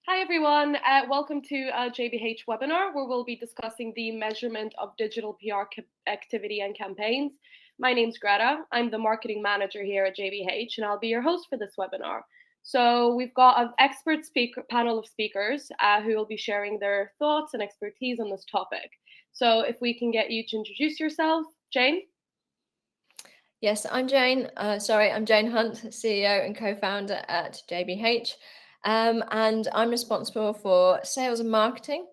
Hi everyone, welcome to a JBH webinar where we'll be discussing the measurement of digital PR activity and campaigns. My name's Greta, I'm the marketing manager here at JBH and I'll be your host for this webinar. So we've got an expert panel of speakers who will be sharing their thoughts and expertise on this topic. So if we can get you to introduce yourself, Jane? Yes, I'm Jane. I'm Jane Hunt, CEO and co-founder at JBH. And I'm responsible for sales and marketing.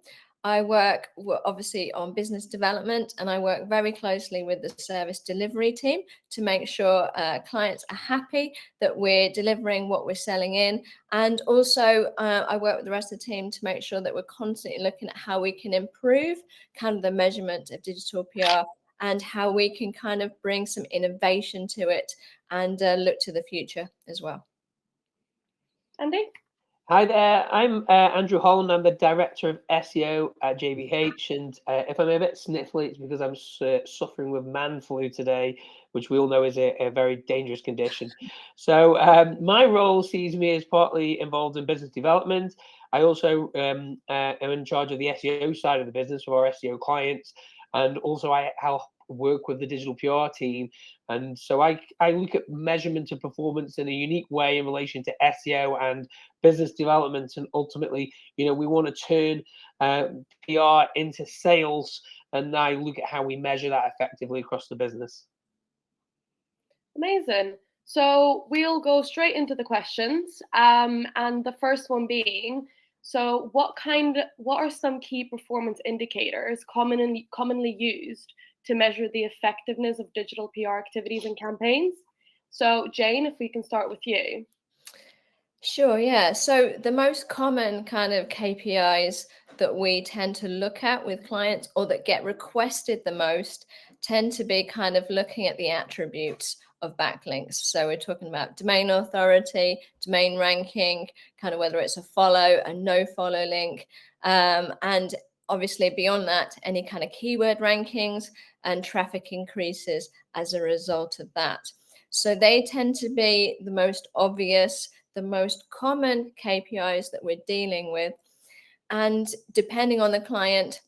I work obviously on business development, and I work very closely with the service delivery team to make sure clients are happy that we're delivering what we're selling in. And also I work with the rest of the team to make sure that we're constantly looking at how we can improve kind of the measurement of digital PR and how we can kind of bring some innovation to it and look to the future as well. Andy? Hi there, I'm Andrew Holland. I'm the Director of SEO at JBH, and if I'm a bit sniffly, it's because I'm suffering with man flu today, which we all know is a very dangerous condition. So my role sees me as partly involved in business development. I also am in charge of the SEO side of the business for our SEO clients, and also I help work with the digital PR team. And so I look at measurement of performance in a unique way in relation to SEO and business development. And ultimately, we want to turn PR into sales. And I look at how we measure that effectively across the business. Amazing. So we'll go straight into the questions. And the first one being, so what are some key performance indicators commonly used to measure the effectiveness of digital PR activities and campaigns? So Jane, if we can start with you. Sure, yeah. So the most common kind of KPIs that we tend to look at with clients, or that get requested the most, tend to be kind of looking at the attributes of backlinks. So we're talking about domain authority, domain ranking, kind of whether it's a follow, a no follow link, and obviously beyond that, any kind of keyword rankings and traffic increases as a result of that. So they tend to be the most obvious, the most common KPIs that we're dealing with. And depending on the client,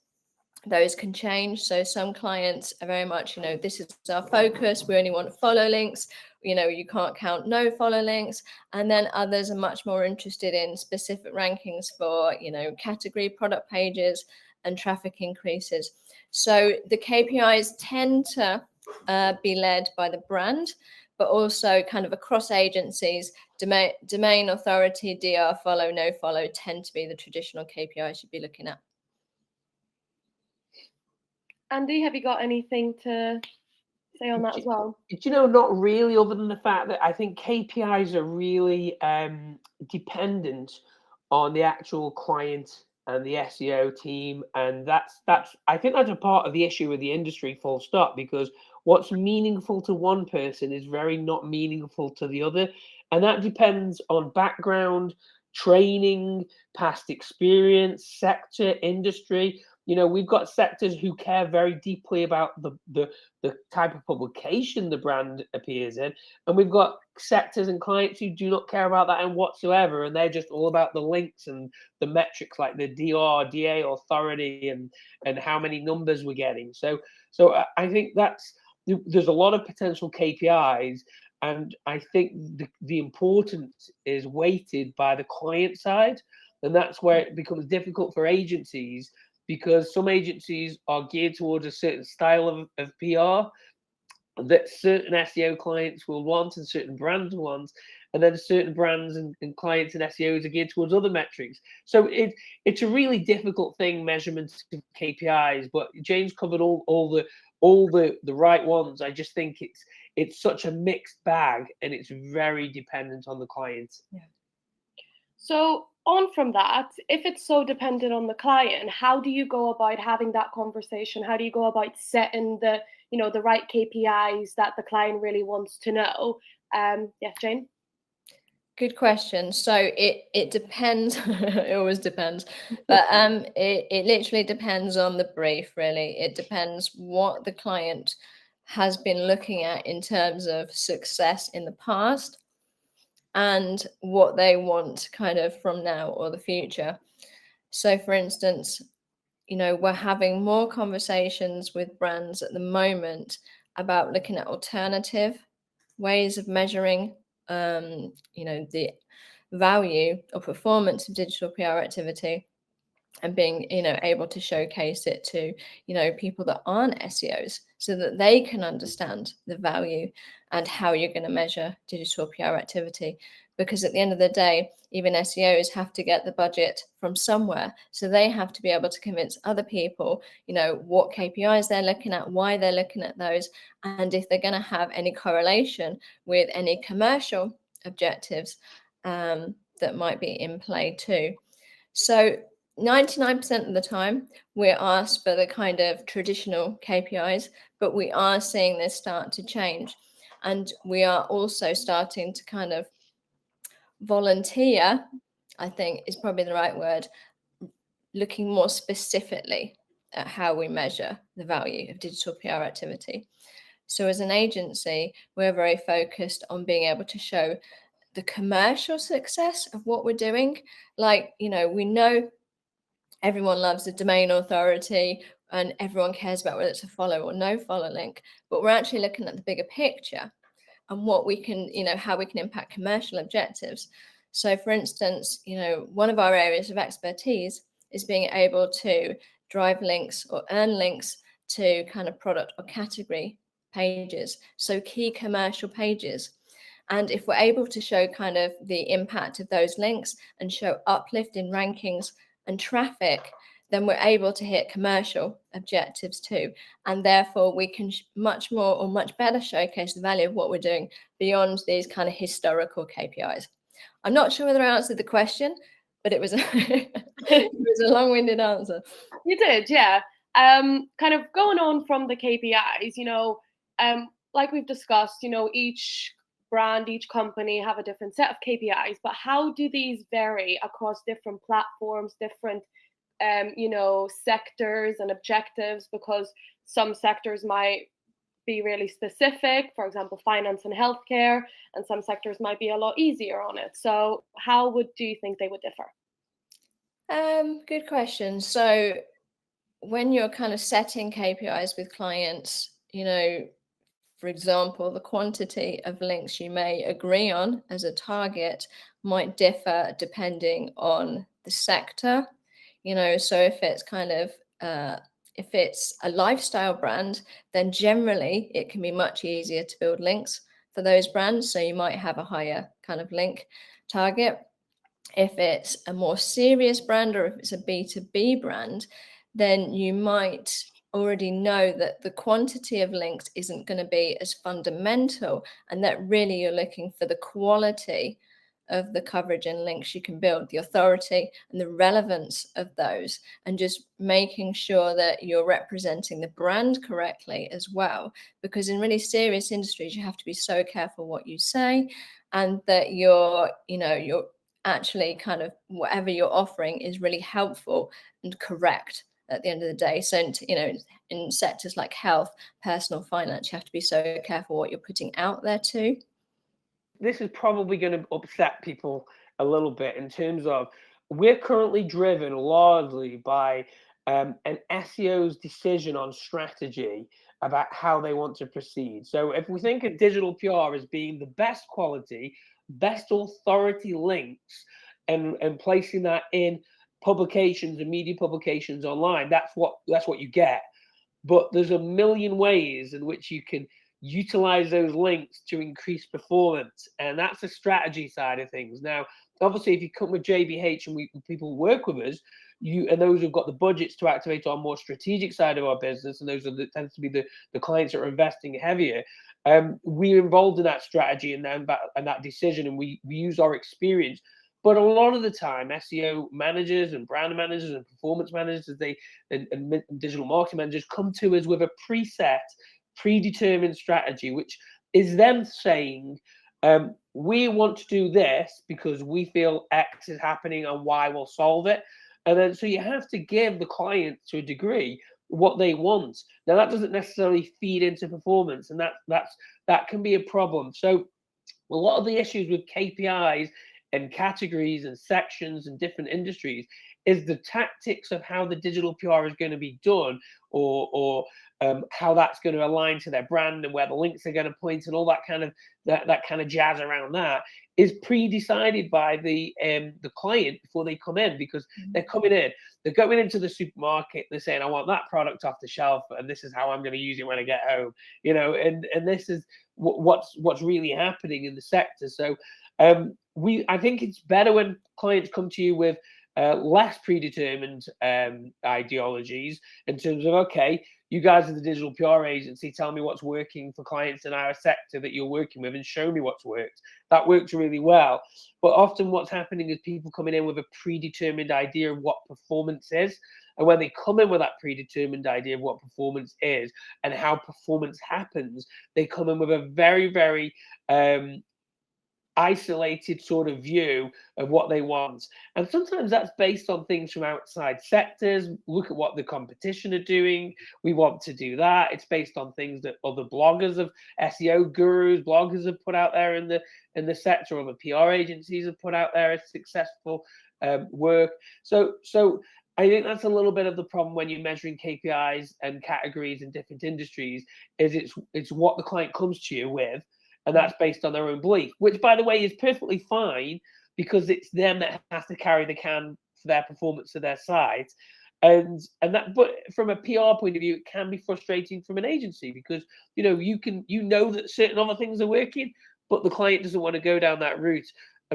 those can change. So some clients are very much, this is our focus. We only want follow links. You can't count no follow links. And then others are much more interested in specific rankings for, category product pages and traffic increases. So the KPIs tend to be led by the brand, but also kind of across agencies, domain authority, DR, follow, no follow tend to be the traditional KPIs you'd be looking at. Andy, have you got anything to say on that as well? Not really, other than the fact that I think KPIs are really dependent on the actual client and the SEO team, and that's I think that's a part of the issue with the industry, full stop, because what's meaningful to one person is very not meaningful to the other, and that depends on background, training, past experience, sector, industry. We've got sectors who care very deeply about the type of publication the brand appears in, and we've got sectors and clients who do not care about that in whatsoever, and they're just all about the links and the metrics like the DR, DA authority, and how many numbers we're getting. So I think there's a lot of potential KPIs, and I think the importance is weighted by the client side, and that's where it becomes difficult for agencies, because some agencies are geared towards a certain style of PR that certain SEO clients will want and certain brands want, and then certain brands and clients and SEOs are geared towards other metrics. So it's a really difficult thing, measurements of KPIs, but James covered all the right ones. I just think it's such a mixed bag, and it's very dependent on the client. Yeah. So on from that, if it's so dependent on the client, how do you go about having that conversation? How do you go about setting the right KPIs that the client really wants to know? Yes, Jane? Good question. So it depends. It always depends, but it literally depends on the brief. Really, it depends what the client has been looking at in terms of success in the past. and what they want kind of from now or the future. So for instance, we're having more conversations with brands at the moment about looking at alternative ways of measuring, the value or performance of digital PR activity, and being, able to showcase it to, people that aren't SEOs, so that they can understand the value and how you're going to measure digital PR activity. Because at the end of the day, even SEOs have to get the budget from somewhere. So they have to be able to convince other people, what KPIs they're looking at, why they're looking at those, and if they're going to have any correlation with any commercial objectives that might be in play too. So 99% of the time, we're asked for the kind of traditional KPIs, but we are seeing this start to change. And we are also starting to kind of volunteer, I think is probably the right word, looking more specifically at how we measure the value of digital PR activity. So as an agency, we're very focused on being able to show the commercial success of what we're doing. Like, we know everyone loves a domain authority and everyone cares about whether it's a follow or no follow link, but we're actually looking at the bigger picture and what we can, how we can impact commercial objectives. So for instance, one of our areas of expertise is being able to drive links or earn links to kind of product or category pages, so key commercial pages. And if we're able to show kind of the impact of those links and show uplift in rankings and traffic, then we're able to hit commercial objectives too. And therefore we can much more or much better showcase the value of what we're doing beyond these kind of historical KPIs. I'm not sure whether I answered the question, but it was a long-winded answer. You did, yeah. Kind of going on from the KPIs, like we've discussed, each brand, each company have a different set of KPIs, but how do these vary across different platforms, different sectors and objectives? Because some sectors might be really specific, for example, finance and healthcare, and some sectors might be a lot easier on it. So how do you think they would differ? Good question. So when you're kind of setting KPIs with clients, for example, the quantity of links you may agree on as a target might differ depending on the sector. So if it's kind of if it's a lifestyle brand, then generally it can be much easier to build links for those brands. So you might have a higher kind of link target. If it's a more serious brand or if it's a B2B brand, then you might already know that the quantity of links isn't going to be as fundamental, and that really you're looking for the quality of the coverage and links you can build, the authority and the relevance of those, and just making sure that you're representing the brand correctly as well. Because in really serious industries, you have to be so careful what you say, and that you're actually kind of whatever you're offering is really helpful and correct at the end of the day. So, in sectors like health, personal finance, you have to be so careful what you're putting out there too. This is probably going to upset people a little bit in terms of we're currently driven largely by an SEO's decision on strategy about how they want to proceed. So if we think of digital PR as being the best quality, best authority links and placing that in publications and media publications online, that's what you get. But there's a million ways in which you can utilize those links to increase performance, and that's the strategy side of things. Now, obviously, if you come with JBH and people work with us, and those who've got the budgets to activate our more strategic side of our business, and those tends to be the clients that are investing heavier. We're involved in that strategy and that decision, and we use our experience. But a lot of the time, SEO managers and brand managers and performance managers, and digital marketing managers come to us with a predetermined strategy, which is them saying, we want to do this because we feel X is happening and Y will solve it. And then so you have to give the client, to a degree, what they want. Now that doesn't necessarily feed into performance, and that can be a problem. So A lot of the issues with KPIs and categories and sections and different industries is the tactics of how the digital PR is going to be done, or how that's going to align to their brand and where the links are going to point and all that kind of jazz around that is pre-decided by the client before they come in, because they're going into the supermarket, they're saying, I want that product off the shelf, and this is how I'm going to use it when I get home, and this is what's really happening in the sector. So I think it's better when clients come to you with less predetermined ideologies in terms of, okay, you guys are the digital PR agency, tell me what's working for clients in our sector that you're working with and show me what's worked. That works really well. But often what's happening is people coming in with a predetermined idea of what performance is. And when they come in with that predetermined idea of what performance is and how performance happens, they come in with a very, very isolated sort of view of what they want. And sometimes that's based on things from outside sectors. Look at what the competition are doing. We want to do that. It's based on things that other bloggers of SEO gurus, bloggers have put out there in the sector, or the PR agencies have put out there as successful work. So I think that's a little bit of the problem when you're measuring KPIs and categories in different industries, is it's what the client comes to you with, and that's based on their own belief, which, by the way, is perfectly fine, because it's them that has to carry the can for their performance to their site. And that, but from a PR point of view, it can be frustrating from an agency, because you know that certain other things are working, but the client doesn't want to go down that route.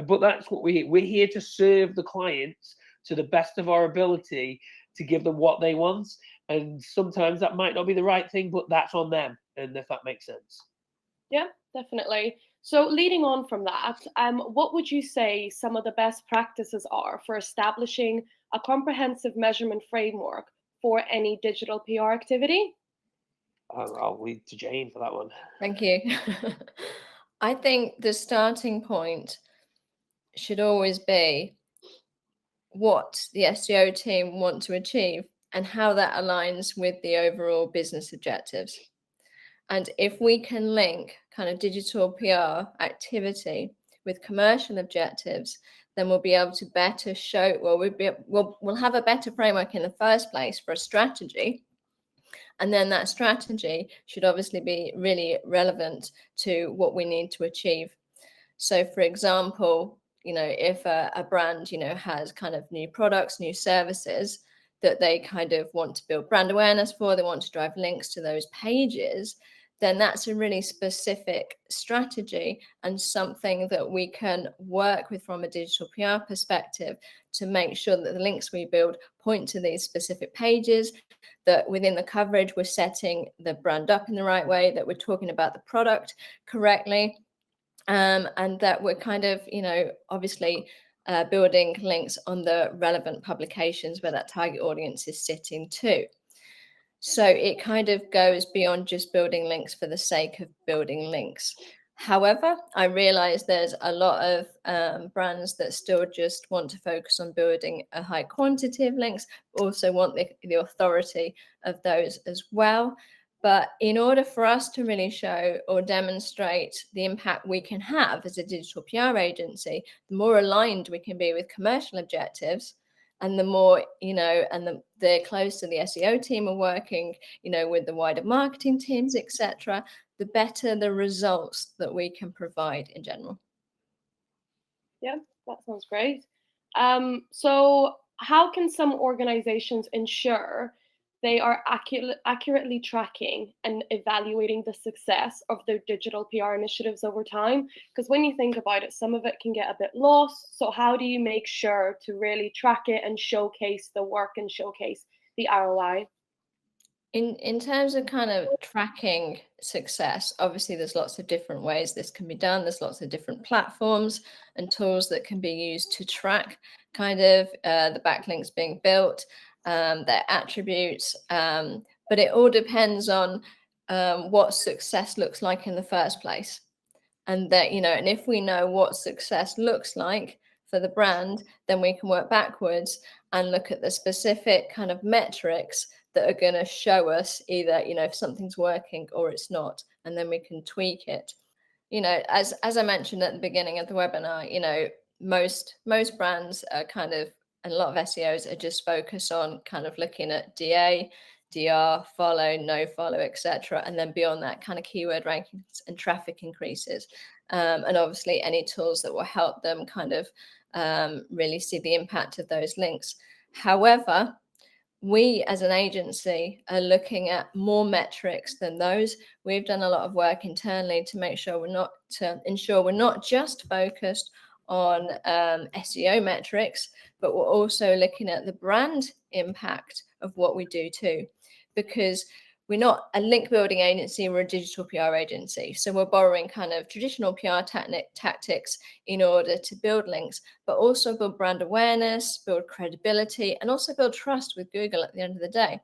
But that's what we're here to serve the clients to the best of our ability, to give them what they want. And sometimes that might not be the right thing, but that's on them. And if that makes sense. Yeah, definitely. So leading on from that, what would you say some of the best practices are for establishing a comprehensive measurement framework for any digital PR activity? I'll lead to Jane for that one. Thank you. I think the starting point should always be what the SEO team want to achieve and how that aligns with the overall business objectives. And if we can link kind of digital PR activity with commercial objectives, then we'll be able to better show, we'll have a better framework in the first place for a strategy. And then that strategy should obviously be really relevant to what we need to achieve. So for example, if a brand, has kind of new products, new services that they kind of want to build brand awareness for, they want to drive links to those pages, then that's a really specific strategy and something that we can work with from a digital PR perspective to make sure that the links we build point to these specific pages, that within the coverage we're setting the brand up in the right way, that we're talking about the product correctly, and that we're kind of, obviously building links on the relevant publications where that target audience is sitting too. So it kind of goes beyond just building links for the sake of building links. However, I realize there's a lot of brands that still just want to focus on building a high quantity of links, also want the authority of those as well. But in order for us to really show or demonstrate the impact we can have as a digital PR agency, the more aligned we can be with commercial objectives, and the more, and the closer the SEO team are working, with the wider marketing teams, etc., the better the results that we can provide in general. Yeah, that sounds great. So how can some organizations ensure they are accurately tracking and evaluating the success of their digital PR initiatives over time? Because when you think about it, some of it can get a bit lost. So how do you make sure to really track it and showcase the work and showcase the ROI? In terms of kind of tracking success, obviously there's lots of different ways this can be done. There's lots of different platforms and tools that can be used to track kind of the backlinks being built, their attributes, but it all depends on what success looks like in the first place. And that, and if we know what success looks like for the brand, then we can work backwards and look at the specific kind of metrics that are going to show us either, if something's working or it's not, and then we can tweak it. you know, as I mentioned at the beginning of the webinar, you know, most brands are kind of, and a lot of SEOs are just focused on kind of looking at DA, DR, follow, no follow, etc. And then beyond that, kind of keyword rankings and traffic increases. And obviously any tools that will help them kind of really see the impact of those links. However, we as an agency are looking at more metrics than those. We've done a lot of work internally to make sure ensure we're not just focused on SEO metrics, but we're also looking at the brand impact of what we do too, because we're not a link building agency, we're a digital PR agency. So we're borrowing kind of traditional PR tactics in order to build links, but also build brand awareness, build credibility, and also build trust with Google at the end of the day.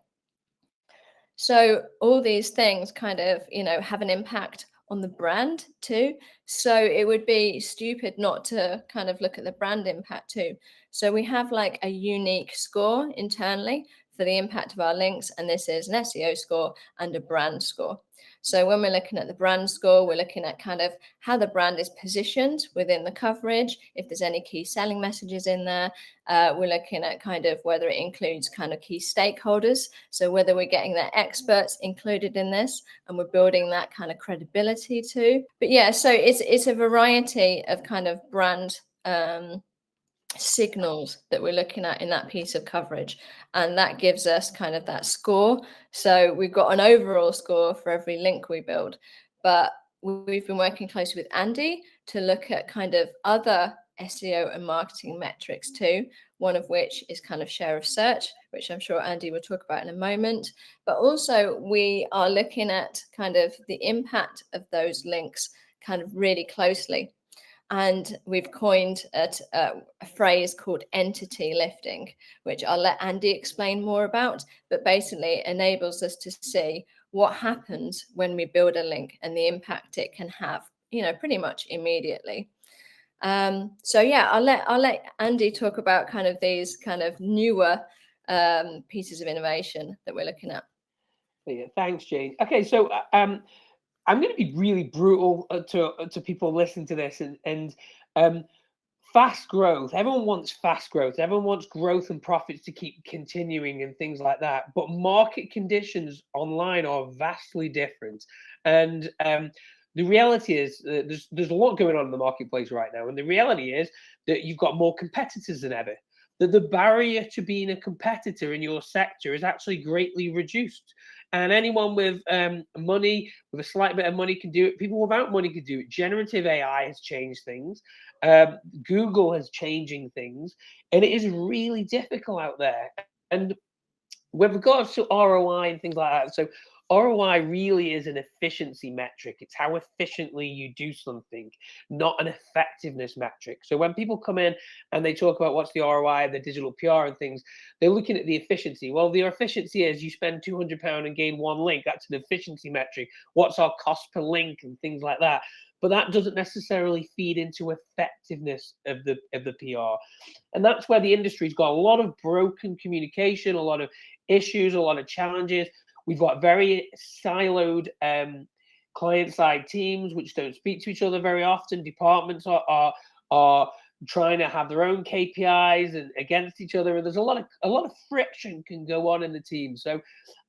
So all these things kind of, you know, have an impact on the brand too. So it would be stupid not to kind of look at the brand impact too. So we have like a unique score internally for the impact of our links, and this is an SEO score and a brand score. So when we're looking at the brand score, we're looking at kind of how the brand is positioned within the coverage, if there's any key selling messages in there. We're looking at kind of whether it includes kind of key stakeholders, so whether we're getting their experts included in this, and we're building that kind of credibility too. But yeah, so it's a variety of kind of brand signals that we're looking at in that piece of coverage, and that gives us kind of that score. So we've got an overall score for every link we build, but we've been working closely with Andy to look at kind of other SEO and marketing metrics too, one of which is kind of share of search, which I'm sure Andy will talk about in a moment. But also we are looking at kind of the impact of those links kind of really closely. And we've coined a phrase called entity lifting, which I'll let Andy explain more about, but basically it enables us to see what happens when we build a link and the impact it can have, you know, pretty much immediately. So yeah, I'll let Andy talk about kind of these kind of newer pieces of innovation that we're looking at. Yeah, thanks, Jane. Okay, so I'm going to be really brutal to people listening to this, and fast growth. Everyone wants fast growth. Everyone wants growth and profits to keep continuing and things like that. But market conditions online are vastly different, and the reality is there's a lot going on in the marketplace right now, and the reality is that you've got more competitors than ever. That the barrier to being a competitor in your sector is actually greatly reduced. And anyone with money, with a slight bit of money can do it. People without money can do it. Generative AI has changed things. Google is changing things. And it is really difficult out there. And with regards to ROI and things like that, so ROI really is an efficiency metric. It's how efficiently you do something, not an effectiveness metric. So when people come in and they talk about what's the ROI of the digital PR and things, they're looking at the efficiency. Well, the efficiency is you spend £200 and gain one link. That's an efficiency metric. What's our cost per link and things like that. But that doesn't necessarily feed into effectiveness of the PR. And that's where the industry's got a lot of broken communication, a lot of issues, a lot of challenges. We've got very siloed client-side teams which don't speak to each other very often. Departments are trying to have their own KPIs and against each other, and there's a lot of friction can go on in the team. So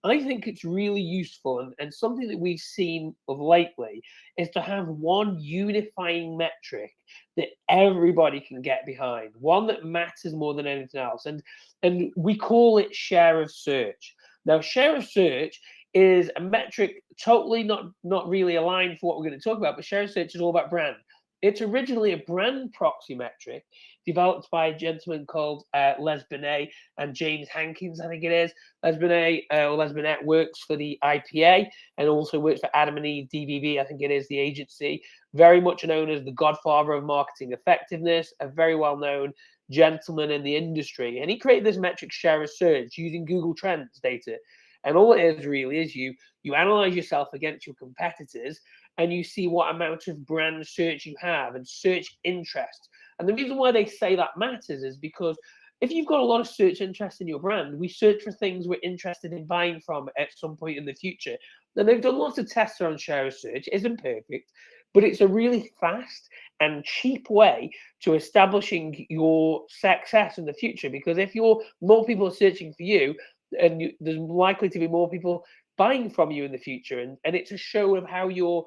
I think it's really useful, and something that we've seen of lately is to have one unifying metric that everybody can get behind, one that matters more than anything else, and we call it share of search. Now, share of search is a metric totally not really aligned for what we're going to talk about, but share of search is all about brand. It's originally a brand proxy metric developed by a gentleman called Les Binet and James Hankins, I think it is. Les Binet works for the IPA and also works for Adam and Eve DVB, I think it is the agency. Very much known as the godfather of marketing effectiveness, a very well-known gentleman in the industry. And he created this metric share of search using Google Trends data. And all it is really is you analyze yourself against your competitors and you see what amount of brand search you have and search interest. And the reason why they say that matters is because if you've got a lot of search interest in your brand, we search for things we're interested in buying from at some point in the future. And they've done lots of tests around share of search. It isn't perfect, but it's a really fast and cheap way to establishing your success in the future. Because if more people are searching for you, and there's likely to be more people buying from you in the future, and it's a show of how your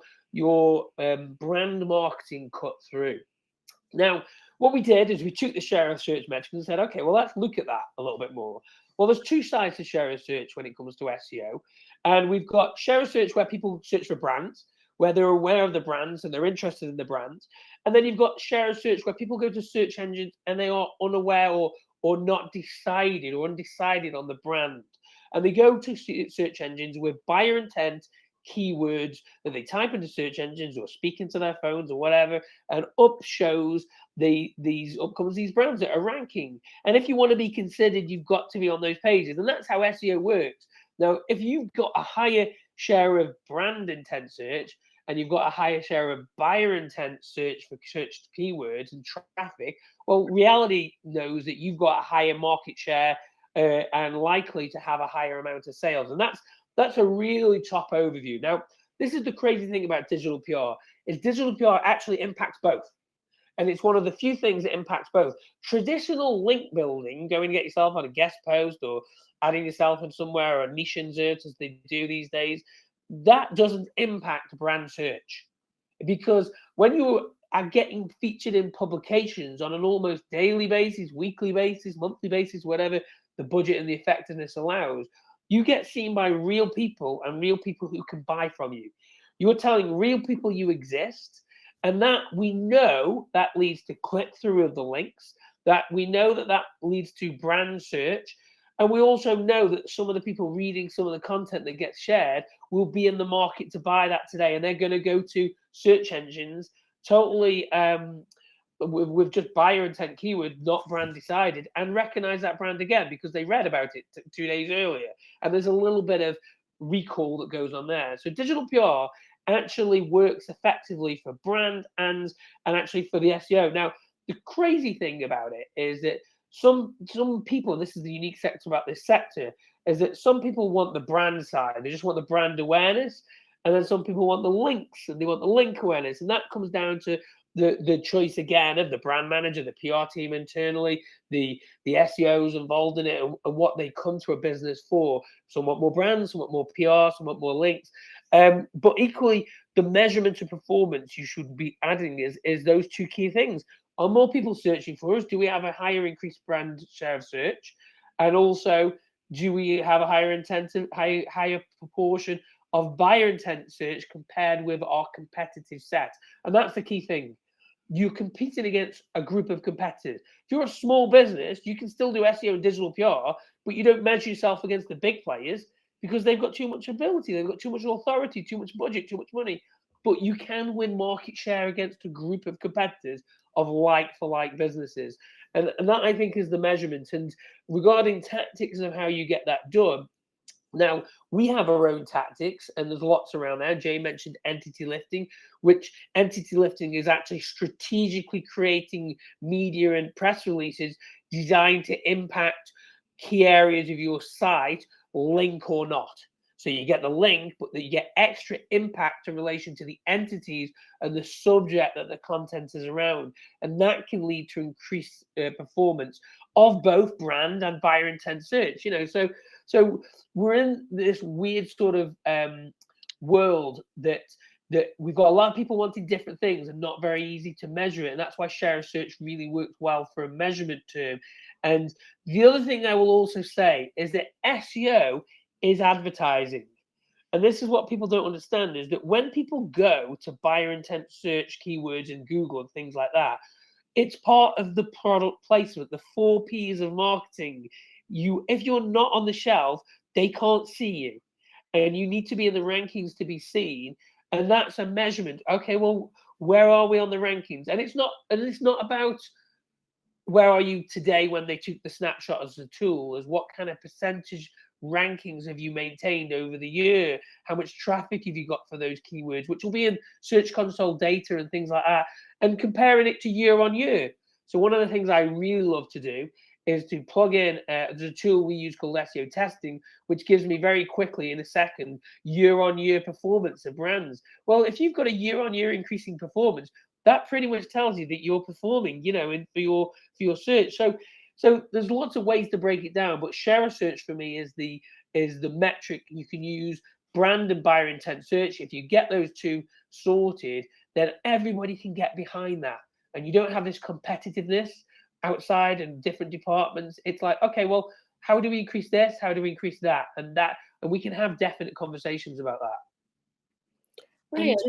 brand marketing cut through. Now, what we did is we took the share of search metrics and said, okay, well, let's look at that a little bit more. Well, there's two sides to share of search when it comes to SEO. And we've got share of search where people search for brands, where they're aware of the brands and they're interested in the brands. And then you've got share of search where people go to search engines and they are unaware or not decided or undecided on the brand. And they go to search engines with buyer intent keywords that they type into search engines or speak into their phones or whatever, and up shows up comes these brands that are ranking. And if you want to be considered, you've got to be on those pages, and that's how SEO works. Now, if you've got a higher share of brand intent search and you've got a higher share of buyer intent search for searched keywords and traffic, well, reality knows that you've got a higher market share and likely to have a higher amount of sales. And that's a really top overview. Now, this is the crazy thing about digital PR, is digital PR actually impacts both. And it's one of the few things that impacts both. Traditional link building, going to get yourself on a guest post or adding yourself in somewhere, or niche insert as they do these days, that doesn't impact brand search. Because when you are getting featured in publications on an almost daily basis, weekly basis, monthly basis, whatever the budget and the effectiveness allows, you get seen by real people and real people who can buy from you. You're telling real people you exist, and that we know that leads to click-through of the links, that we know that leads to brand search, and we also know that some of the people reading some of the content that gets shared will be in the market to buy that today, and they're going to go to search engines totally with just buyer intent keyword, not brand decided, and recognize that brand again because they read about it 2 days earlier. And there's a little bit of recall that goes on there. So digital PR actually works effectively for brand and actually for the SEO. Now, the crazy thing about it is that some people, and this is the unique sector about this sector, is that some people want the brand side. They just want the brand awareness. And then some people want the links and they want the link awareness. And that comes down to the choice again of the brand manager, the PR team internally, the SEOs involved in it, and what they come to a business for. Some want more brands, some want more PR, some want more links. But equally, the measurement of performance you should be adding is those two key things. Are more people searching for us? Do we have a higher increased brand share of search? And also, do we have a higher proportion of buyer intent search compared with our competitive set? And that's the key thing. You're competing against a group of competitors. If you're a small business, you can still do SEO and digital PR, but you don't measure yourself against the big players because they've got too much ability, they've got too much authority, too much budget, too much money. But you can win market share against a group of competitors of like-for-like businesses. And that, I think, is the measurement. And regarding tactics of how you get that done, now, we have our own tactics, and there's lots around there. Jay mentioned entity lifting, which entity lifting is actually strategically creating media and press releases designed to impact key areas of your site, link or not. So you get the link, but you get extra impact in relation to the entities and the subject that the content is around. And that can lead to increased performance of both brand and buyer intent search. So we're in this weird sort of world that we've got a lot of people wanting different things and not very easy to measure it. And that's why share of search really works well for a measurement term. And the other thing I will also say is that SEO is advertising. And this is what people don't understand, is that when people go to buyer intent search keywords in Google and things like that, it's part of the product placement, the 4 Ps of marketing. If you're not on the shelf, they can't see you. And you need to be in the rankings to be seen. And that's a measurement. Okay, well, where are we on the rankings? And it's not about where are you today when they took the snapshot as a tool, as what kind of percentage rankings have you maintained over the year? How much traffic have you got for those keywords, which will be in Search Console data and things like that, and comparing it to year on year. So one of the things I really love to do is to plug in the tool we use called SEO testing, which gives me very quickly in a second year-on-year performance of brands. Well, if you've got a year-on-year increasing performance, that pretty much tells you that you're performing, for your search. So there's lots of ways to break it down, but share a search for me is the metric you can use. Brand and buyer intent search. If you get those two sorted, then everybody can get behind that, and you don't have this competitiveness outside and different departments. It's like, okay, well, how do we increase this? How do we increase that? And we can have definite conversations about that. Brilliant.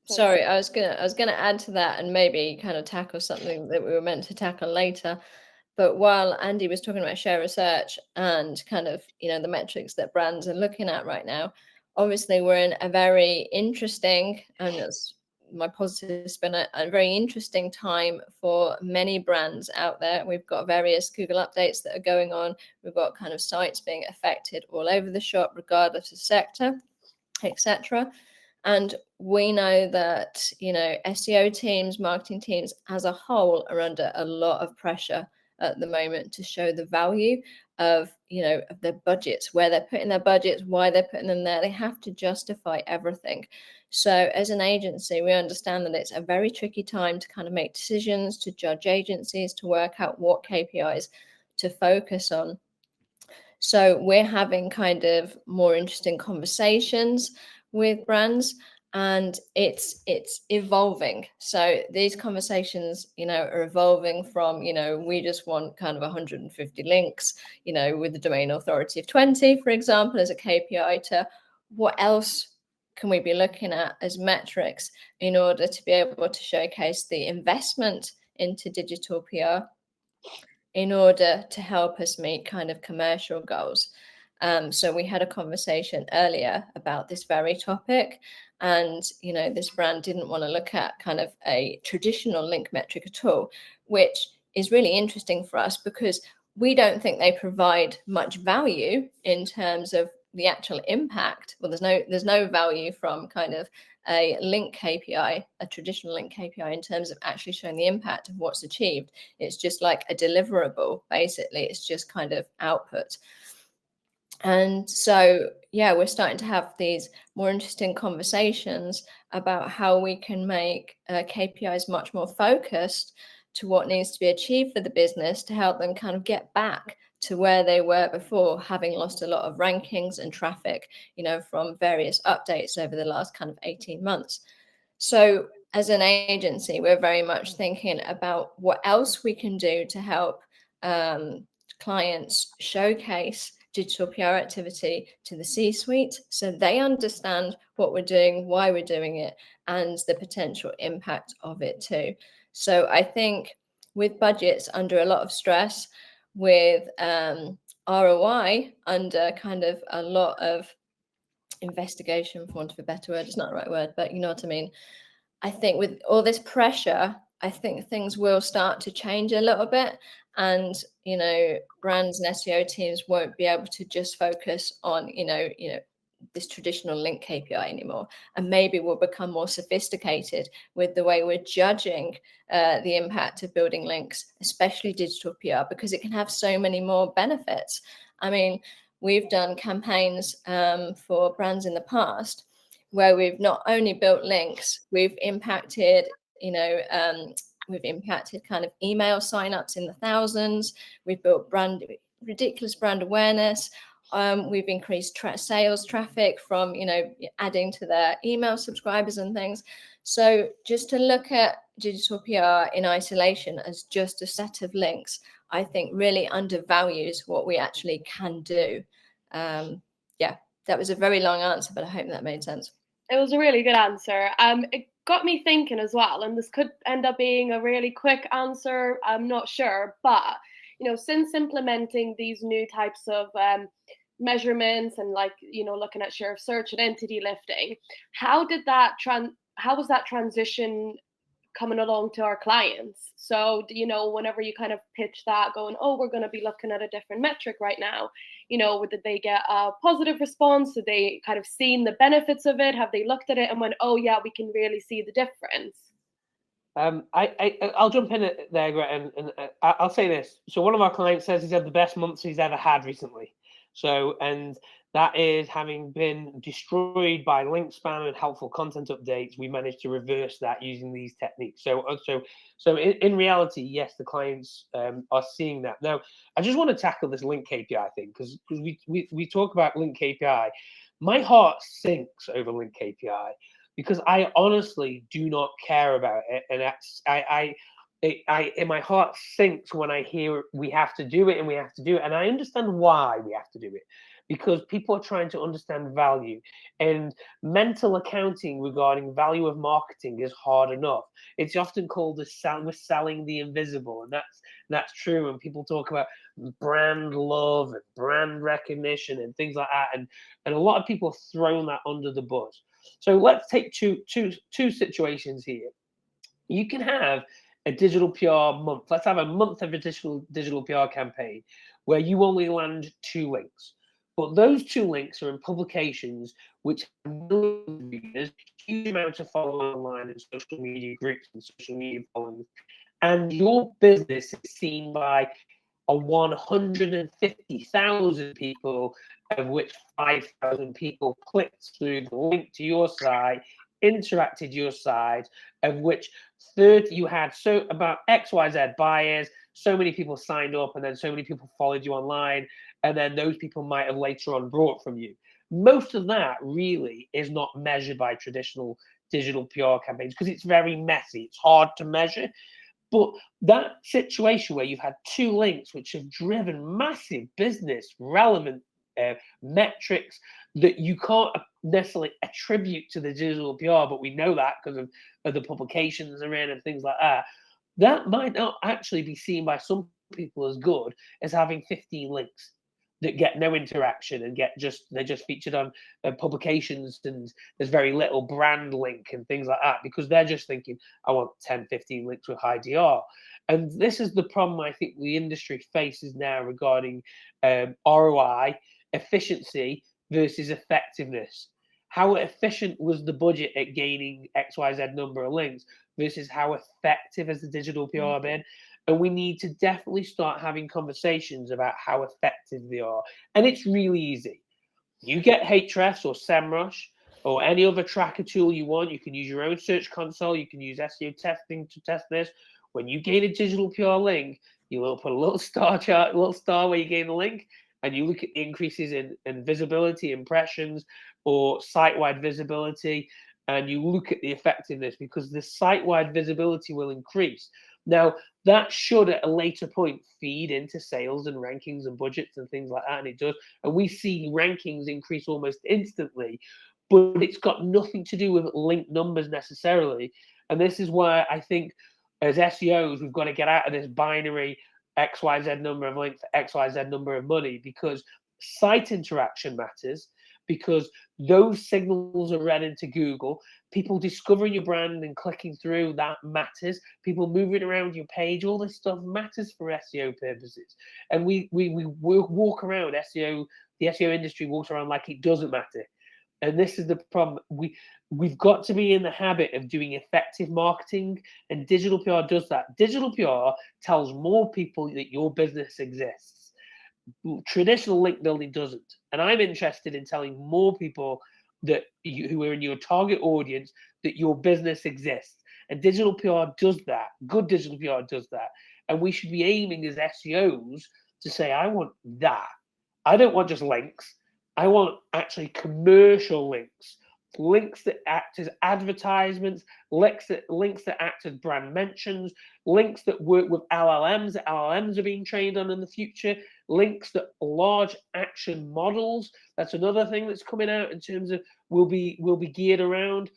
Sorry, I was gonna add to that and maybe kind of tackle something that we were meant to tackle later. But while Andy was talking about share research and kind of, the metrics that brands are looking at right now, obviously we're in a very interesting, and that's my positive spin, a very interesting time for many brands out there. We've got various Google updates that are going on. We've got kind of sites being affected all over the shop, regardless of sector, etc. And we know that, SEO teams, marketing teams as a whole are under a lot of pressure at the moment to show the value of, of their budgets, where they're putting their budgets, why they're putting them there. They have to justify everything. So as an agency, we understand that it's a very tricky time to kind of make decisions, to judge agencies, to work out what KPIs to focus on. So we're having kind of more interesting conversations with brands, and it's evolving. So these conversations, are evolving from, we just want kind of 150 links, with the domain authority of 20, for example, as a KPI, to what else can we be looking at as metrics in order to be able to showcase the investment into digital PR in order to help us meet kind of commercial goals. So we had a conversation earlier about this very topic, and this brand didn't want to look at kind of a traditional link metric at all, which is really interesting for us because we don't think they provide much value in terms of the actual impact. Well, there's no value from kind of a link KPI, a traditional link KPI, in terms of actually showing the impact of what's achieved. It's just like a deliverable, basically. It's just kind of output. And so, we're starting to have these more interesting conversations about how we can make KPIs much more focused to what needs to be achieved for the business to help them kind of get back to where they were before, having lost a lot of rankings and traffic, from various updates over the last kind of 18 months. So as an agency, we're very much thinking about what else we can do to help clients showcase digital PR activity to the C-suite so they understand what we're doing, why we're doing it, and the potential impact of it too. So I think with budgets under a lot of stress, with ROI under kind of a lot of investigation, for want of a better word, it's not the right word, but you know what I mean. I think with all this pressure, I think things will start to change a little bit, and brands and SEO teams won't be able to just focus on this traditional link KPI anymore, and maybe we'll become more sophisticated with the way we're judging the impact of building links, especially digital PR, because it can have so many more benefits. I mean, we've done campaigns for brands in the past where we've not only built links, we've impacted kind of email signups in the thousands. We've built ridiculous brand awareness. We've increased sales traffic from, adding to their email subscribers and things. So just to look at digital PR in isolation as just a set of links, I think really undervalues what we actually can do. That was a very long answer, but I hope that made sense. It was a really good answer. It got me thinking as well, and this could end up being a really quick answer. I'm not sure, but since implementing these new types of measurements and looking at share of search and entity lifting, how was that transition coming along to our clients? So whenever you kind of pitch that, going, oh, we're going to be looking at a different metric right now, did they get a positive response? Did they kind of seen the benefits of it? Have they looked at it and went, oh yeah, we can really see the difference? I'll jump in there, Greg, and I'll say this. So one of our clients says he's had the best months he's ever had recently. So, and that is having been destroyed by link spam and helpful content updates. We managed to reverse that using these techniques. So in reality, yes, the clients are seeing that. Now, I just want to tackle this link KPI thing because we talk about link KPI. My heart sinks over link KPI because I honestly do not care about it, and that's in my heart sinks when I hear we have to do it and we have to do it, and I understand why we have to do it because people are trying to understand value, and mental accounting regarding value of marketing is hard enough. It's often called we're selling the invisible, and that's true. And people talk about brand love and brand recognition and things like that, and a lot of people have thrown that under the bus. So let's take two situations here. You can have a digital PR month. Let's have a month of a digital PR campaign where you only land 2 links. But those 2 links are in publications which have millions of readers, huge amounts of following online and social media groups and social media followings. And your business is seen by 150,000 people, of which 5,000 people clicked through the link to your site, interacted your site, of which 30 you had so about XYZ buyers, so many people signed up, and then so many people followed you online, and then those people might have later on bought from you. Most of that really is not measured by traditional digital PR campaigns because it's very messy. It's hard to measure. But that situation where you've had 2 links which have driven massive business relevant metrics that you can't necessarily attribute to the digital PR, but we know that because of the publications they're in and things like that, that might not actually be seen by some people as good as having 15 links that get no interaction and they're just featured on publications, and there's very little brand link and things like that because they're just thinking, I want 10, 15 links with high DR. And this is the problem I think the industry faces now regarding ROI, efficiency versus effectiveness. How efficient was the budget at gaining XYZ number of links versus how effective has the digital PR been? And we need to definitely start having conversations about how effective they are. And it's really easy. You get Ahrefs or SEMrush or any other tracker tool you want. You can use your own search console. You can use SEO testing to test this. When you gain a digital PR link, you will put a little star chart, a little star where you gain the link, and you look at the increases in visibility, impressions, or site-wide visibility, and you look at the effectiveness because the site-wide visibility will increase. Now, that should at a later point feed into sales and rankings and budgets and things like that, and it does. And we see rankings increase almost instantly, but it's got nothing to do with link numbers necessarily. And this is why I think as SEOs, we've got to get out of this binary XYZ number of links for XYZ number of money, because site interaction matters, because those signals are read into Google. People discovering your brand and clicking through, that matters. People moving around your page, all this stuff matters for SEO purposes. And we walk around SEO, the SEO industry walks around like it doesn't matter. And this is the problem. We've got to be in the habit of doing effective marketing, and digital PR does that. Digital PR tells more people that your business exists. Traditional link building doesn't. And I'm interested in telling more people that who are in your target audience that your business exists. And digital PR does that. Good digital PR does that. And we should be aiming as SEOs to say, I want that. I don't want just links. I want actually commercial links, links that act as advertisements, links that act as brand mentions, links that work with LLMs that LLMs are being trained on in the future, links that large action models. That's another thing that's coming out in terms of will be geared around.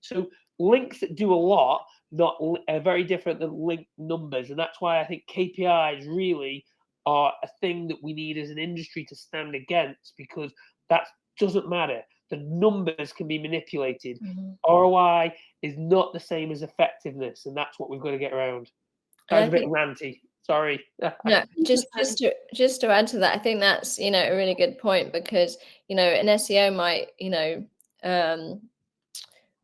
So links that do a lot, not very different than link numbers, and that's why I think KPIs really are a thing that we need as an industry to stand against, because that doesn't matter. The numbers can be manipulated. ROI is not the same as effectiveness, and that's what we've got to get around. That was a bit ranty. Sorry. No, just to add to that, I think that's a really good point, because an SEO might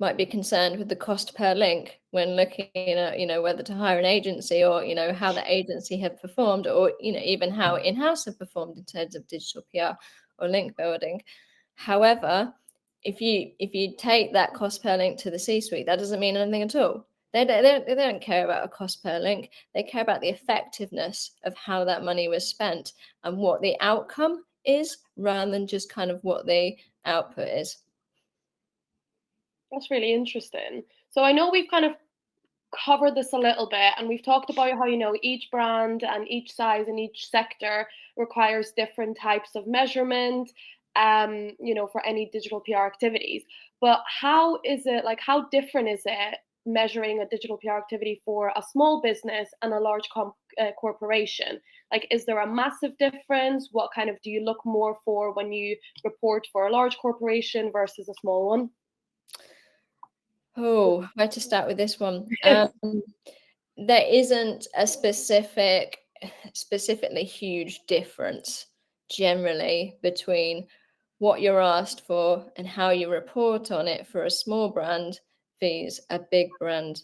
might be concerned with the cost per link when looking at, whether to hire an agency, or, how the agency have performed, or, even how in-house have performed in terms of digital PR or link building. However, if you take that cost per link to the C-suite, that doesn't mean anything at all. They don't care about a cost per link. They care about the effectiveness of how that money was spent and what the outcome is, rather than just kind of what the output is. That's really interesting. So I know we've kind of covered this a little bit, and we've talked about how, each brand and each size and each sector requires different types of measurement, for any digital PR activities. But how different is it measuring a digital PR activity for a small business and a large corporation? Like, is there a massive difference? What kind of do you look more for when you report for a large corporation versus a small one? Oh, where to start with this one? There isn't a specifically huge difference generally between what you're asked for and how you report on it for a small brand versus a big brand.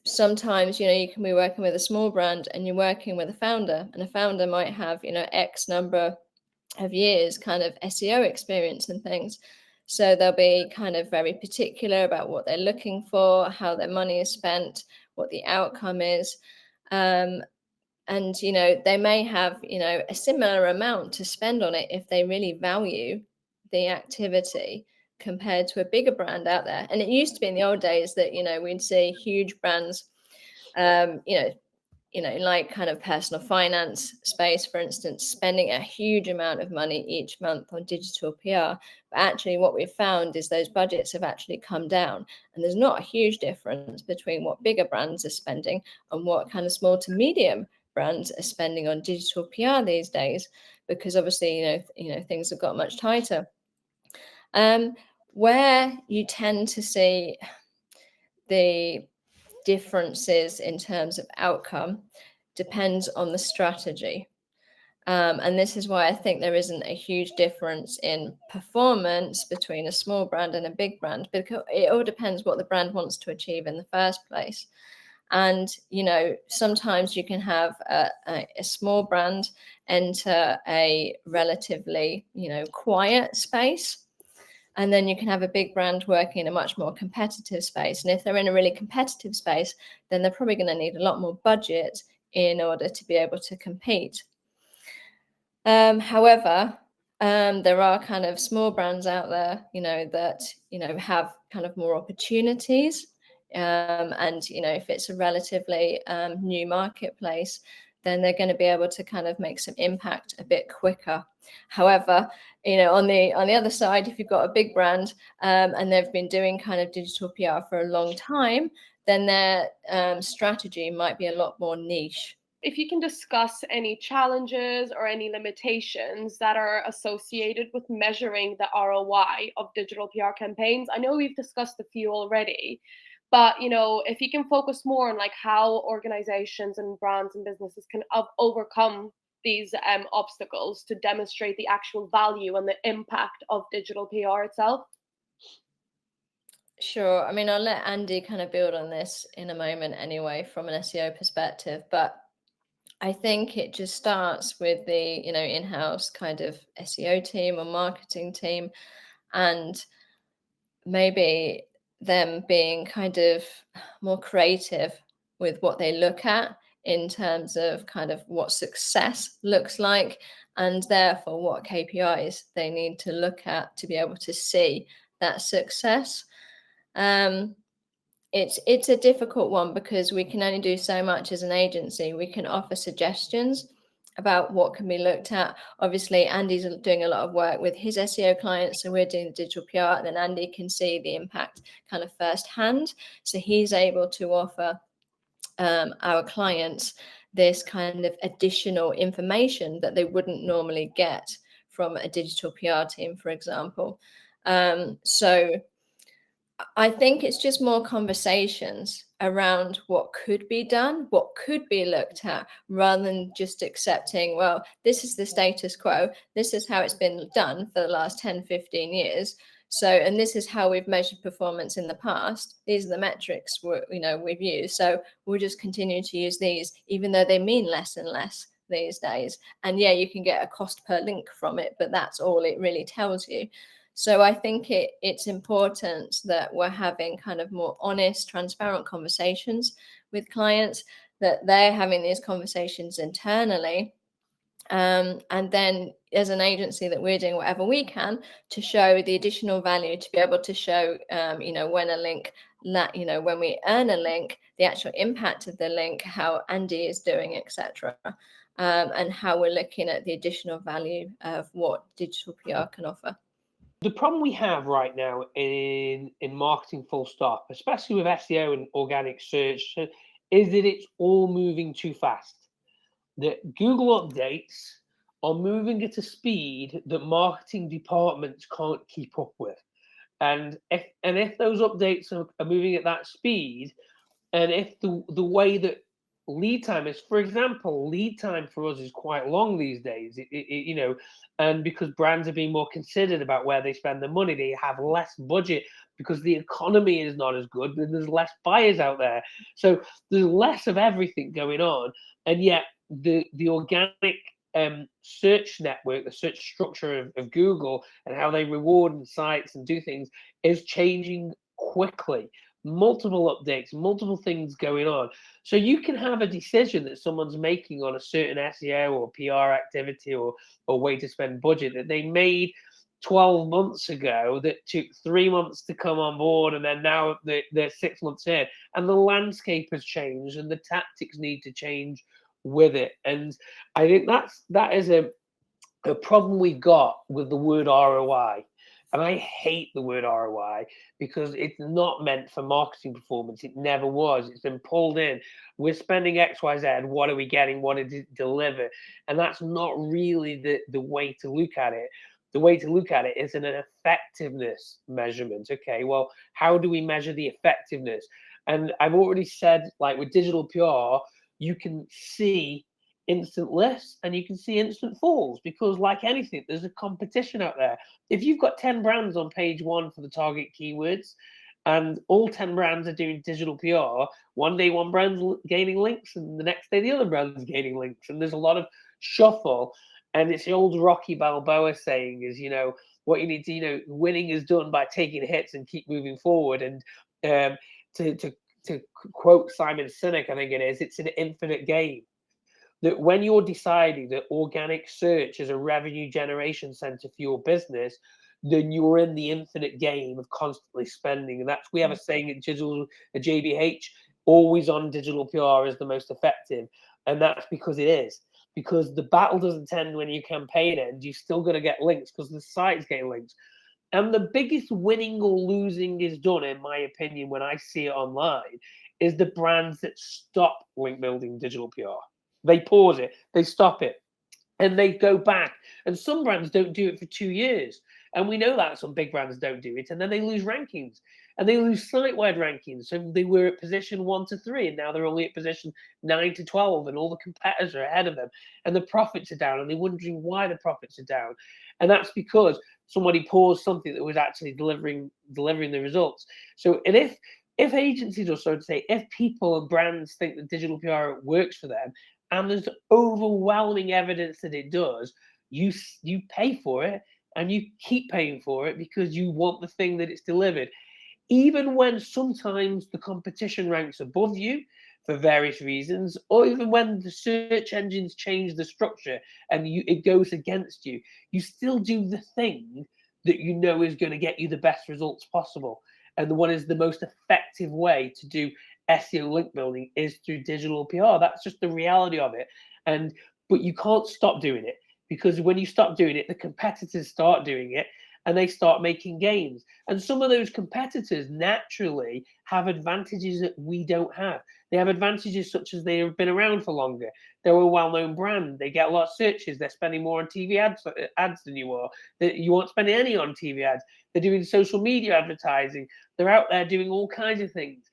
Sometimes, you can be working with a small brand and you're working with a founder, and a founder might have, X number of years kind of SEO experience and things. So they'll be kind of very particular about what they're looking for, how their money is spent, what the outcome is. And, they may have, a similar amount to spend on it if they really value the activity compared to a bigger brand out there. And it used to be in the old days that, we'd see huge brands, like kind of personal finance space, for instance, spending a huge amount of money each month on digital PR. But actually what we've found is those budgets have actually come down, and there's not a huge difference between what bigger brands are spending and what kind of small to medium brands are spending on digital PR these days, because obviously, things have got much tighter. Where you tend to see the differences in terms of outcome depends on the strategy. And this is why I think there isn't a huge difference in performance between a small brand and a big brand, because it all depends what the brand wants to achieve in the first place. And, sometimes you can have a small brand enter a relatively, quiet space. And then you can have a big brand working in a much more competitive space. And if they're in a really competitive space, then they're probably going to need a lot more budget in order to be able to compete. However, there are kind of small brands out there, that, have kind of more opportunities. And, if it's a relatively new marketplace, then they're going to be able to kind of make some impact a bit quicker. However, on the other side, if you've got a big brand and they've been doing kind of digital PR for a long time, then their strategy might be a lot more niche. If you can discuss any challenges or any limitations that are associated with measuring the ROI of digital PR campaigns. I know we've discussed a few already, but if you can focus more on like how organizations and brands and businesses can overcome these obstacles to demonstrate the actual value and the impact of digital PR itself. Sure. I mean, I'll let Andy kind of build on this in a moment anyway, from an SEO perspective, but I think it just starts with the, in-house kind of SEO team or marketing team, and maybe them being kind of more creative with what they look at in terms of kind of what success looks like, and therefore what KPIs they need to look at to be able to see that success. It's a difficult one because we can only do so much as an agency. We can offer suggestions about what can be looked at. Obviously, Andy's doing a lot of work with his SEO clients, so we're doing the digital PR, and then Andy can see the impact kind of firsthand. So he's able to offer our clients this kind of additional information that they wouldn't normally get from a digital PR team, for example. So I think it's just more conversations around what could be done, what could be looked at, rather than just accepting, well, this is the status quo, this is how it's been done for the last 10, 15 years. So, and this is how we've measured performance in the past. These are the metrics we've used. So we'll just continue to use these, even though they mean less and less these days. And yeah, you can get a cost per link from it, but that's all it really tells you. So I think it's important that we're having kind of more honest, transparent conversations with clients, that they're having these conversations internally. And then as an agency that we're doing whatever we can to show the additional value, to be able to show, when a link, when we earn a link, the actual impact of the link, how Andy is doing, etc. And how we're looking at the additional value of what digital PR can offer. The problem we have right now in marketing full stop, especially with SEO and organic search, is that it's all moving too fast. That Google updates are moving at a speed that marketing departments can't keep up with. And if those updates are moving at that speed, and if the way that lead time is, for example, lead time for us is quite long these days, and because brands are being more considered about where they spend their money, they have less budget because the economy is not as good, but there's less buyers out there. So there's less of everything going on, and yet the organic search network, the search structure of Google and how they reward sites and do things is changing quickly. Multiple updates, multiple things going on. So you can have a decision that someone's making on a certain SEO or PR activity or way to spend budget that they made 12 months ago that took 3 months to come on board, and then now they're 6 months in, and the landscape has changed and the tactics need to change with it. And I think that is a problem we've got with the word ROI. And I hate the word ROI because it's not meant for marketing performance. It never was. It's been pulled in. We're spending X, Y, Z. What are we getting? What did it deliver? And that's not really the way to look at it. The way to look at it is an effectiveness measurement. Okay, well, how do we measure the effectiveness? And I've already said, like with digital PR, you can see instant lifts and you can see instant falls, because like anything, there's a competition out there. If you've got 10 brands on page one for the target keywords and all 10 brands are doing digital PR, one day one brand's gaining links and the next day the other brand's gaining links, and there's a lot of shuffle. And it's the old Rocky Balboa saying is, what you need to, winning is done by taking hits and keep moving forward. And to quote Simon Sinek, I think it is, it's an infinite game. That when you're deciding that organic search is a revenue generation center for your business, then you're in the infinite game of constantly spending. And we have a saying at JBH, always on digital PR is the most effective. And that's because it is. Because the battle doesn't end when your campaign ends. You're still going to get links because the site's getting links. And the biggest winning or losing is done, in my opinion, when I see it online, is the brands that stop link building digital PR. They pause it, they stop it, and they go back. And some brands don't do it for 2 years. And we know that some big brands don't do it. And then they lose rankings, and they lose site-wide rankings. So they were at position 1 to 3, and now they're only at position 9 to 12, and all the competitors are ahead of them. And the profits are down, and they're wondering why the profits are down. And that's because somebody paused something that was actually delivering the results. So, and if agencies, or so to say, if people and brands think that digital PR works for them, and there's overwhelming evidence that it does, you pay for it, and you keep paying for it because you want the thing that it's delivered. Even when sometimes the competition ranks above you for various reasons, or even when the search engines change the structure and it goes against you, you still do the thing that you know is going to get you the best results possible. And what is the most effective way to do SEO link building is through digital PR. That's just the reality of it. But you can't stop doing it, because when you stop doing it, the competitors start doing it and they start making gains. And some of those competitors naturally have advantages that we don't have. They have advantages such as they have been around for longer. They're a well-known brand. They get a lot of searches. They're spending more on TV ads than you are. You aren't spending any on TV ads. They're doing social media advertising. They're out there doing all kinds of things.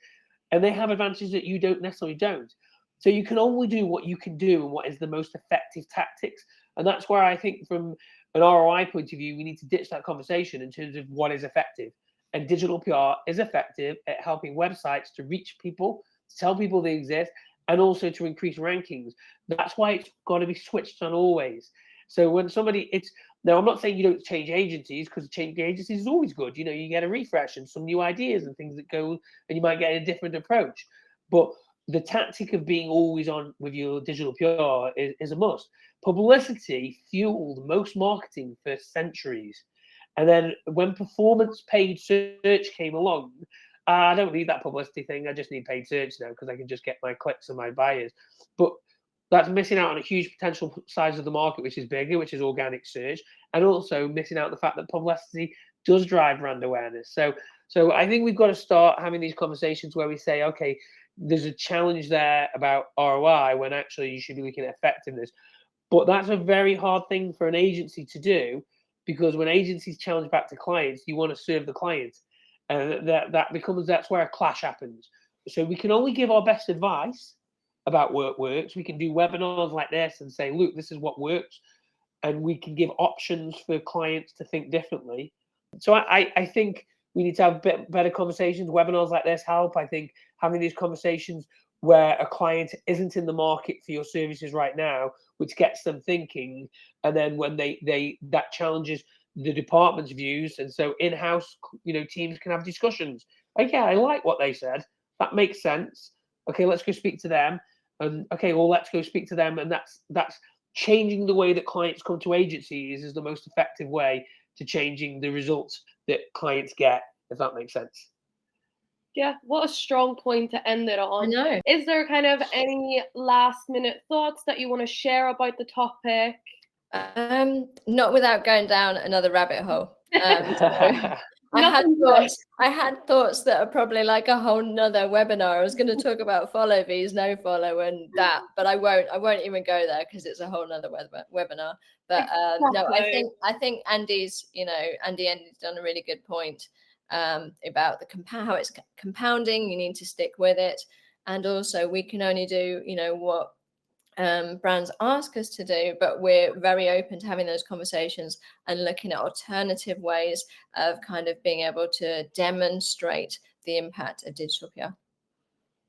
And they have advantages that you don't necessarily don't. So you can only do what you can do and what is the most effective tactics. And that's where I think from an ROI point of view, we need to ditch that conversation in terms of what is effective. And digital PR is effective at helping websites to reach people, to tell people they exist, and also to increase rankings. That's why it's got to be switched on always. So when somebody, now I'm not saying you don't change agencies, because changing agencies is always good. You know, you get a refresh and some new ideas and things that go, and you might get a different approach. But the tactic of being always on with your digital PR is a must. Publicity fueled most marketing for centuries. And then when performance paid search came along, I don't need that publicity thing. I just need paid search now because I can just get my clicks and my buyers. But that's missing out on a huge potential size of the market, which is bigger, which is organic search, and also missing out the fact that publicity does drive brand awareness. So I think we've got to start having these conversations where we say, okay, there's a challenge there about ROI when actually you should be looking at effectiveness. But that's a very hard thing for an agency to do, because when agencies challenge back to clients, you want to serve the client. And that's where a clash happens. So we can only give our best advice about what works. We can do webinars like this and say, look, this is what works. And we can give options for clients to think differently. So I think we need to have better conversations. Webinars like this help. I think having these conversations where a client isn't in the market for your services right now, which gets them thinking, and then when that challenges the department's views, and so in-house, teams can have discussions. Like, yeah, I like what they said. That makes sense. Okay, let's go speak to them. And okay, well, let's go speak to them. And that's changing the way that clients come to agencies is the most effective way to changing the results that clients get, if that makes sense. Yeah, what a strong point to end it on. I know. Is there kind of any last minute thoughts that you want to share about the topic? Not without going down another rabbit hole. I had thoughts that are probably like a whole nother webinar. I was going to talk about follow these, no follow, and that, but I won't even go there because it's a whole nother webinar. But no, I think Andy's done a really good point about how it's compounding. You need to stick with it, and also we can only do what brands ask us to do, but we're very open to having those conversations and looking at alternative ways of kind of being able to demonstrate the impact of digital PR.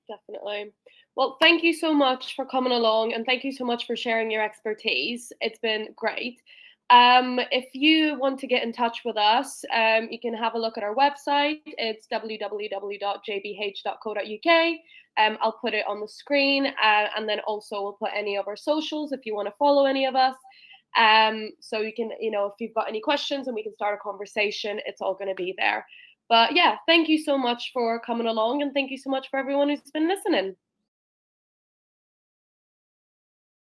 Definitely. Well, thank you so much for coming along, and thank you so much for sharing your expertise. It's been great. If you want to get in touch with us, you can have a look at our website. It's www.jbh.co.uk. I'll put it on the screen, and then also we'll put any of our socials if you want to follow any of us. So you can, if you've got any questions and we can start a conversation, it's all going to be there. But yeah, thank you so much for coming along, and thank you so much for everyone who's been listening.